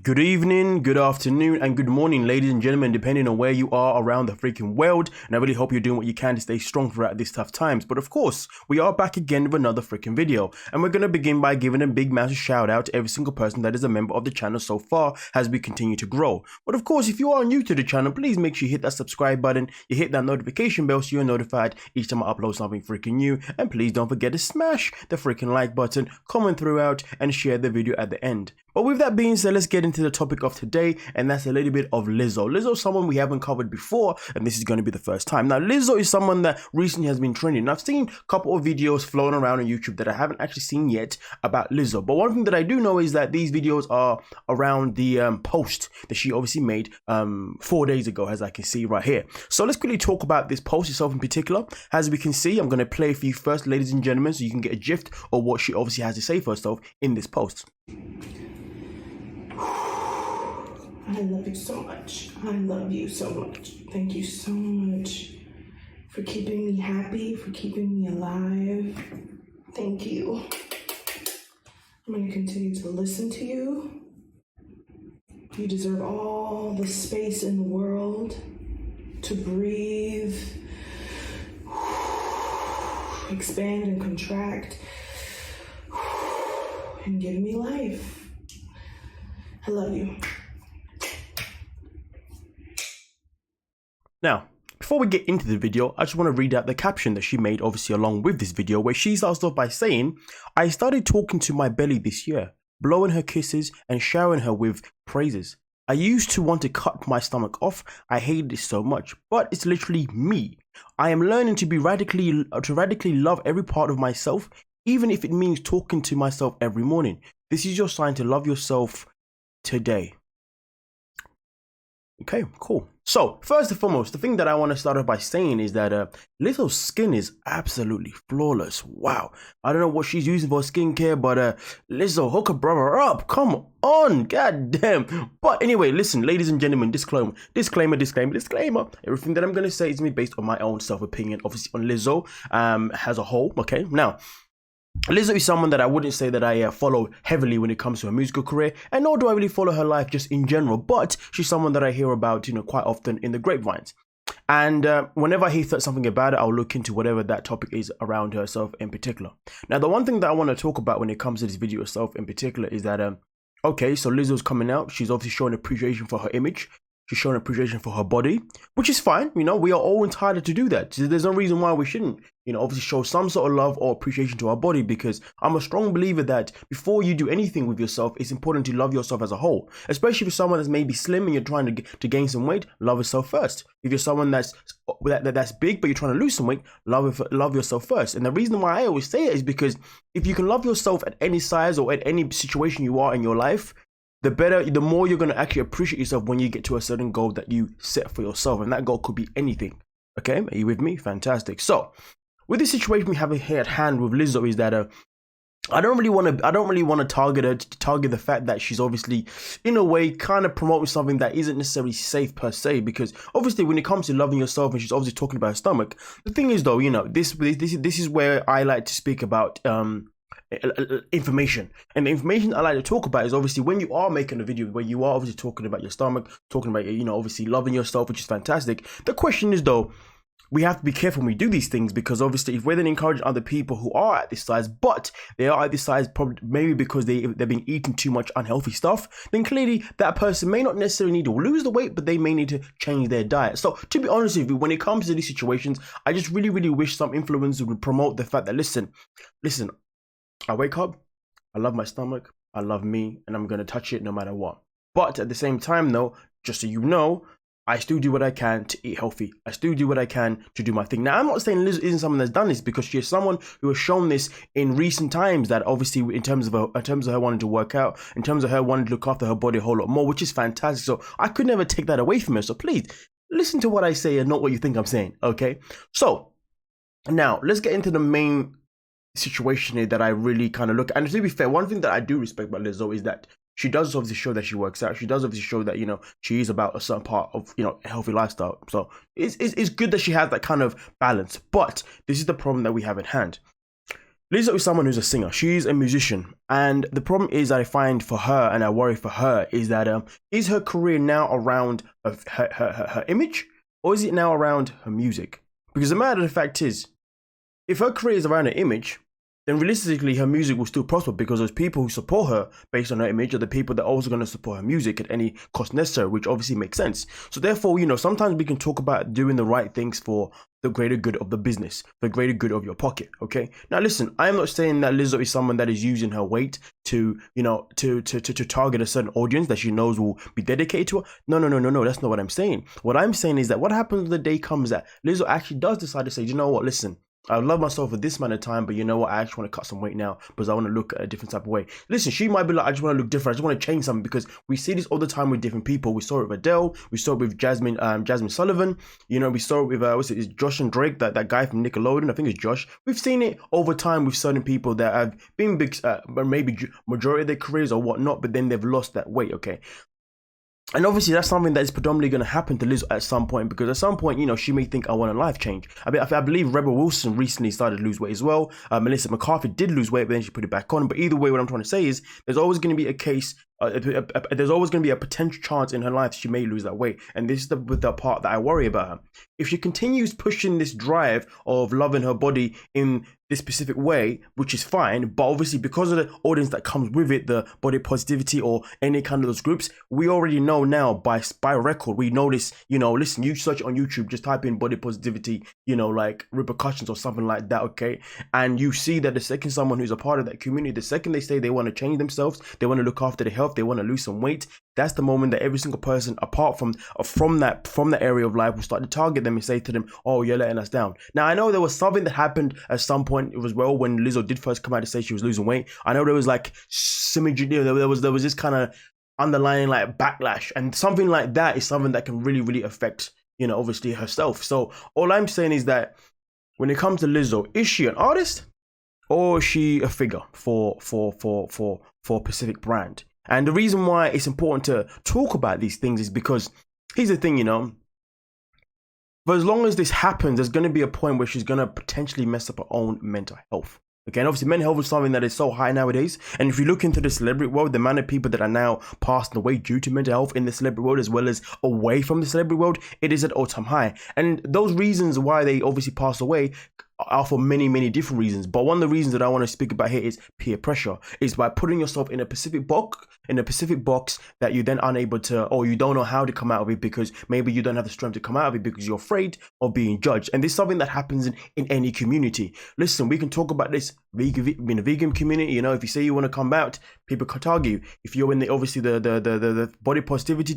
Good evening, good afternoon, and good morning, ladies and gentlemen, depending on where you are around the freaking world. And I really hope you're doing what you can to stay strong throughout these tough times. But of course, we are back again with another freaking video. And we're going to begin by giving a big massive shout out to every single person that is a member of the channel so far as we continue to grow. But of course, if you are new to the channel, please make sure you hit that subscribe button, you hit that notification bell so you're notified each time I upload something freaking new. And please don't forget to smash the freaking like button, comment throughout, and share the video at the end. But with that being said, let's get into the topic of today, and that's a little bit of Lizzo. Lizzo is someone we haven't covered before, and this is going to be the first time. Now, Lizzo is someone that recently has been trending. I've seen a couple of videos floating around on YouTube that I haven't actually seen yet about Lizzo. But one thing that I do know is that these videos are around the post that she obviously made 4 days ago, as I can see right here. So let's quickly talk about this post itself in particular. As we can see, I'm going to play for you first, ladies and gentlemen, so you can get a gist of what she obviously has to say first off in this post. I love you so much. I love you so much. Thank you so much for keeping me happy, for keeping me alive. Thank you. I'm going to continue to listen to you. You deserve all the space in the world to breathe, expand and contract, and give me life. I love you. Now, before we get into the video, I just want to read out the caption that she made obviously along with this video, where she starts off by saying, "I started talking to my belly this year, blowing her kisses and showering her with praises. I used to want to cut my stomach off. I hated it so much, but it's literally me. I am learning to radically love every part of myself, even if it means talking to myself every morning. This is your sign to love yourself today." Okay, cool. So first and foremost, the thing that I want to start off by saying is that Lizzo's skin is absolutely flawless. Wow. I don't know what she's using for skincare, but Lizzo, hook a brother up. Come on, goddamn. But anyway, listen, ladies and gentlemen, disclaimer. Everything that I'm going to say is me based on my own self-opinion, obviously on Lizzo as a whole. Okay, now, Lizzo is someone that I wouldn't say that I follow heavily when it comes to her musical career, and nor do I really follow her life just in general, but she's someone that I hear about, quite often in the grapevines. And whenever I hear something about it, I'll look into whatever that topic is around herself in particular. Now, the one thing that I want to talk about when it comes to this video itself in particular is that, okay, so Lizzo's coming out. She's obviously showing appreciation for her image. She's showing appreciation for her body, which is fine. We are all entitled to do that. There's no reason why we shouldn't, obviously show some sort of love or appreciation to our body, because I'm a strong believer that before you do anything with yourself, it's important to love yourself as a whole. Especially if you're someone that's maybe slim and you're trying to gain some weight, love yourself first. If you're someone that's big but you're trying to lose some weight, love yourself first. And the reason why I always say it is because if you can love yourself at any size or at any situation you are in your life, the more you're going to actually appreciate yourself when you get to a certain goal that you set for yourself. And that goal could be anything. Okay, are you with me? Fantastic. So with this situation we have here at hand with Lizzo is that I don't really want to target the fact that she's obviously in a way kind of promoting something that isn't necessarily safe per se, because obviously when it comes to loving yourself, and she's obviously talking about her stomach, the thing is though, this is where I like to speak about information. And the information I like to talk about is obviously when you are making a video where you are obviously talking about your stomach, talking about obviously loving yourself, which is fantastic. The question is though, we have to be careful when we do these things, because obviously if we're then encouraging other people who are at this size, but they are at this size probably maybe because they've been eating too much unhealthy stuff, then clearly that person may not necessarily need to lose the weight, but they may need to change their diet. So to be honest with you, when it comes to these situations, I just really wish some influencers would promote the fact that listen, I wake up, I love my stomach, I love me, and I'm going to touch it no matter what. But at the same time though, just so you know, I still do what I can to eat healthy. I still do what I can to do my thing. Now, I'm not saying Liz isn't someone that's done this, because she is someone who has shown this in recent times, that obviously in terms of her wanting to work out, in terms of her wanting to look after her body a whole lot more, which is fantastic. So I could never take that away from her. So please listen to what I say and not what you think I'm saying. Okay. So now let's get into the main situation here that I really kind of look at. And to be fair, one thing that I do respect about Lizzo is that she does obviously show that she works out. She does obviously show that, she is about a certain part of, a healthy lifestyle. So it's good that she has that kind of balance. But this is the problem that we have at hand. Lizzo is someone who's a singer. She's a musician. And the problem is that I find for her, and I worry for her, is that is her career now around her image, or is it now around her music? Because the matter of the fact is, if her career is around her image, then realistically her music will still prosper, because those people who support her based on her image are the people that are also going to support her music at any cost necessary, which obviously makes sense. So therefore, sometimes we can talk about doing the right things for the greater good of the business, the greater good of your pocket. Okay. Now listen, I'm not saying that Lizzo is someone that is using her weight to target a certain audience that she knows will be dedicated to her. No. That's not what I'm saying. What I'm saying is that what happens when the day comes that Lizzo actually does decide to say, you know what, listen, I love myself for this amount of time, but you know what? I actually want to cut some weight now because I want to look a different type of way. Listen, she might be like, I just want to look different. I just want to change something, because we see this all the time with different people. We saw it with Adele. We saw it with Jasmine Sullivan. We saw it with it's Josh and Drake, that guy from Nickelodeon. I think it's Josh. We've seen it over time with certain people that have been big, maybe majority of their careers or whatnot, but then they've lost that weight. Okay. And obviously that's something that is predominantly going to happen to Liz at some point, because at some point, she may think, I want a life change. I believe Rebel Wilson recently started to lose weight as well. Melissa McCarthy did lose weight, but then she put it back on. But either way, what I'm trying to say is there's always going to be a case, there's always going to be a potential chance in her life she may lose that weight. And this is the part that I worry about her. If she continues pushing this drive of loving her body in this specific way, which is fine, but obviously because of the audience that comes with it, the body positivity or any kind of those groups, we already know now by record, we know this, listen, you search on YouTube, just type in body positivity, like repercussions or something like that, okay? And you see that the second someone who's a part of that community, the second they say they want to change themselves, they want to look after their health, they want to lose some weight, that's the moment that every single person apart from that area of life will start to target them and say to them, oh, you're letting us down. Now, I know there was something that happened at some point as well when Lizzo did first come out to say she was losing weight. I know there was like there was this kind of underlying like backlash, and something like that is something that can really, really affect, obviously herself. So all I'm saying is that when it comes to Lizzo, is she an artist or is she a figure for a specific brand? And the reason why it's important to talk about these things is because here's the thing, for as long as this happens, there's going to be a point where she's going to potentially mess up her own mental health. Okay, and obviously mental health is something that is so high nowadays. And if you look into the celebrity world, the amount of people that are now passing away due to mental health in the celebrity world as well as away from the celebrity world, it is at all-time high. And those reasons why they obviously pass away are for many, many different reasons. But one of the reasons that I want to speak about here is peer pressure. Is by putting yourself in a specific box that you then unable to, or you don't know how to come out of it, because maybe you don't have the strength to come out of it because you're afraid of being judged. And this is something that happens in any community. Listen, we can talk about this in a vegan community. If you say you want to come out, people can target you. If you're in the body positivity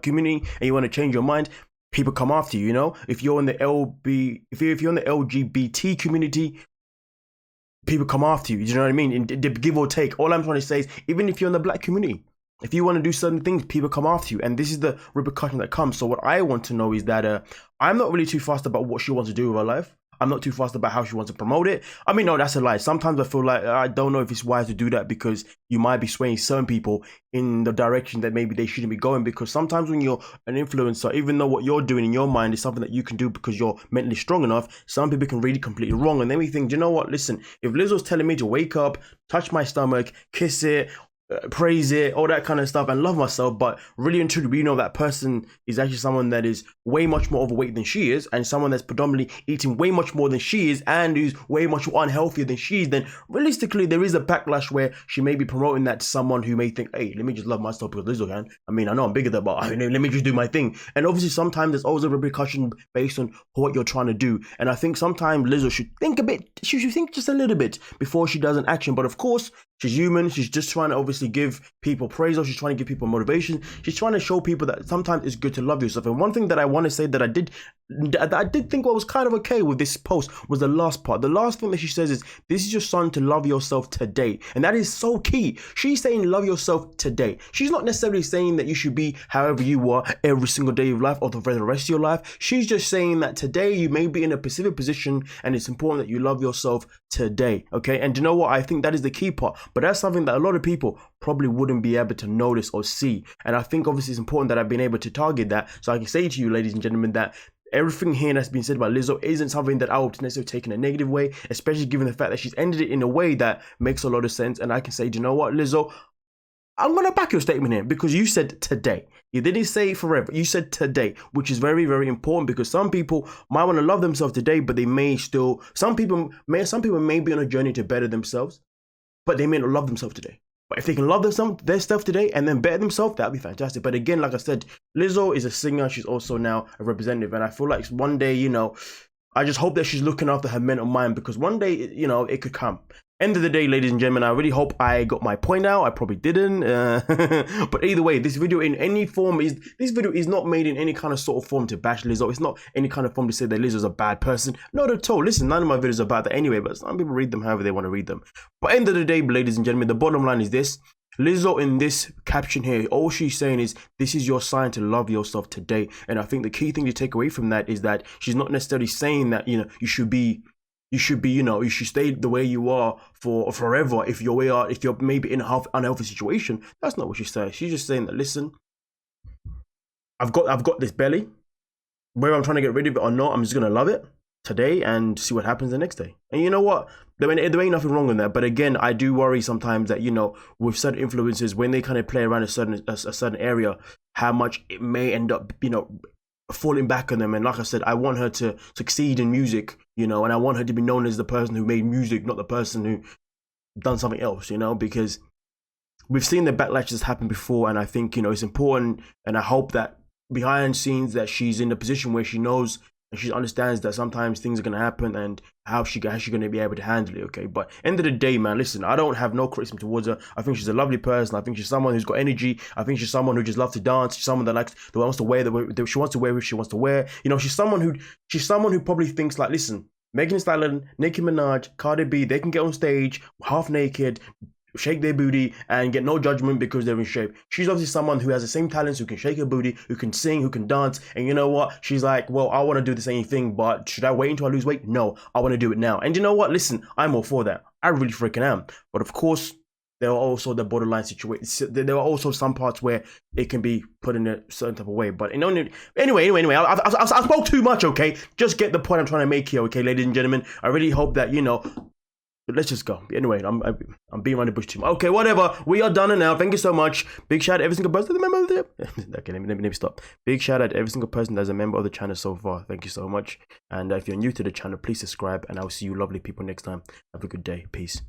community and you want to change your mind, people come after you. If you're in the LGBT community, people come after you. You know what I mean? And give or take. All I'm trying to say is, even if you're in the black community, if you want to do certain things, people come after you, and this is the repercussion that comes. So what I want to know is that I'm not really too fussed about what she wants to do with her life. I'm not too fussed about how she wants to promote it. I mean, no, that's a lie. Sometimes I feel like I don't know if it's wise to do that, because you might be swaying certain people in the direction that maybe they shouldn't be going. Because sometimes when you're an influencer, even though what you're doing in your mind is something that you can do because you're mentally strong enough, some people can read it completely wrong. And then we think, you know what, listen, if Lizzo's telling me to wake up, touch my stomach, kiss it, praise it, all that kind of stuff, and love myself, but really and truly we know that person is actually someone that is way much more overweight than she is, and someone that's predominantly eating way much more than she is, and who's way much unhealthier than she is, then realistically there is a backlash where she may be promoting that to someone who may think, hey, let me just love myself because Lizzo can. I mean, I know I'm bigger than, but let me just do my thing. And obviously sometimes there's always a repercussion based on what you're trying to do, and I think sometimes Lizzo should think a bit, she should think just a little bit before she does an action. But of course, she's human. She's just trying to obviously give people praise, or she's trying to give people motivation. She's trying to show people that sometimes it's good to love yourself. And one thing that I want to say that I did think what was kind of okay with this post was the last part. The last thing that she says is, this is your son to love yourself today. And that is so key. She's saying love yourself today. She's not necessarily saying that you should be however you are every single day of life or for the rest of your life. She's just saying that today you may be in a specific position and it's important that you love yourself today. Okay. And you know what? I think that is the key part. But that's something that a lot of people probably wouldn't be able to notice or see. And I think obviously it's important that I've been able to target that. So I can say to you, ladies and gentlemen, that everything here that's been said about Lizzo isn't something that I would necessarily take in a negative way, especially given the fact that she's ended it in a way that makes a lot of sense. And I can say, do you know what, Lizzo, I'm going to back your statement here, because you said today. You didn't say forever. You said today, which is very, very important, because some people might want to love themselves today, but they may still, some people may be on a journey to better themselves, but they may not love themselves today. But if they can love their stuff today and then better themselves, that'd be fantastic. But again, like I said, Lizzo is a singer. She's also now a representative. And I feel like one day, you know, I just hope that she's looking after her mental mind, because one day, you know, it could come. End of the day, ladies and gentlemen, I really hope I got my point out. I probably didn't. But either way, this video in any form this video is not made in any kind of sort of form to bash Lizzo. It's not any kind of form to say that Lizzo's a bad person. Not at all. Listen, none of my videos are about that anyway, but some people read them however they want to read them. But end of the day, ladies and gentlemen, the bottom line is this. Lizzo, in this caption here, all she's saying is, this is your sign to love yourself today. And I think the key thing to take away from that is that she's not necessarily saying that, you know, you should stay the way you are for forever if you're maybe in an unhealthy situation. That's not what she's saying. She's just saying that, listen, I've got this belly. Whether I'm trying to get rid of it or not, I'm just gonna love it today and see what happens the next day. And you know what? There ain't nothing wrong with that. But again, I do worry sometimes that, you know, with certain influences, when they kind of play around a certain area, how much it may end up, you know, falling back on them. And like I said, I want her to succeed in music, you know, and I want her to be known as the person who made music, not the person who done something else, you know, because we've seen the backlashes happen before. And I think, you know, it's important, and I hope that behind the scenes that she's in a position where she knows and she understands that sometimes things are going to happen, and how she's going to be able to handle it, okay? But end of the day, man, listen, I don't have no criticism towards her. I think she's a lovely person. I think she's someone who's got energy. I think she's someone who just loves to dance. She's someone that wants to wear she wants to wear what she wants to wear. You know, she's someone who probably thinks like, listen, Megan Thee Stallion, Nicki Minaj, Cardi B, they can get on stage half naked, shake their booty and get no judgment because they're in shape. She's obviously someone who has the same talents, who can shake her booty, who can sing, who can dance. And you know what? She's like, well, I want to do the same thing, but should I wait until I lose weight? No, I want to do it now. And you know what? Listen, I'm all for that. I really freaking am. But of course, there are also the borderline situations. There are also some parts where it can be put in a certain type of way. But anyway, I spoke too much, okay? Just get the point I'm trying to make here, okay, ladies and gentlemen? I really hope that, you know, but let's just go. Anyway, I'm being around the bush too much. Okay, whatever. We are done now. Thank you so much. Big shout out to every single person that's a member of the... Okay, let me stop. Big shout out to every single person that's a member of the channel so far. Thank you so much. And if you're new to the channel, please subscribe. And I'll see you lovely people next time. Have a good day. Peace.